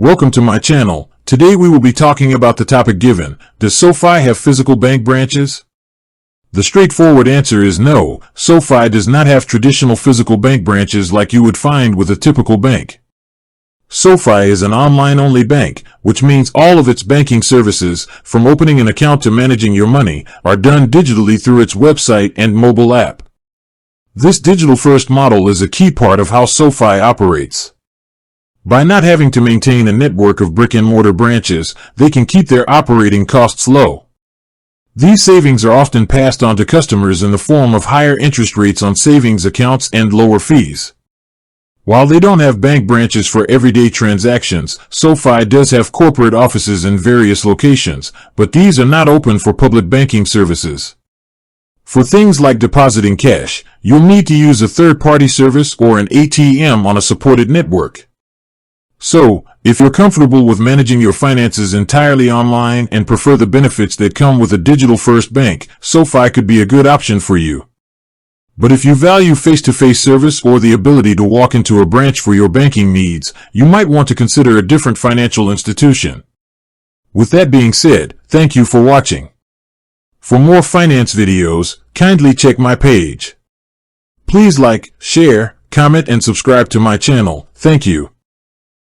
Welcome to my channel. Today we will be talking about the topic given, does SoFi have physical bank branches? The straightforward answer is no, SoFi does not have traditional physical bank branches like you would find with a typical bank. SoFi is an online-only bank, which means all of its banking services, from opening an account to managing your money, are done digitally through its website and mobile app. This digital-first model is a key part of how SoFi operates. By not having to maintain a network of brick-and-mortar branches, they can keep their operating costs low. These savings are often passed on to customers in the form of higher interest rates on savings accounts and lower fees. While they don't have bank branches for everyday transactions, SoFi does have corporate offices in various locations, but these are not open for public banking services. For things like depositing cash, you'll need to use a third-party service or an ATM on a supported network. So, if you're comfortable with managing your finances entirely online and prefer the benefits that come with a digital-first bank, SoFi could be a good option for you. But if you value face-to-face service or the ability to walk into a branch for your banking needs, you might want to consider a different financial institution. With that being said, thank you for watching. For more finance videos, kindly check my page. Please like, share, comment, and subscribe to my channel. Thank you.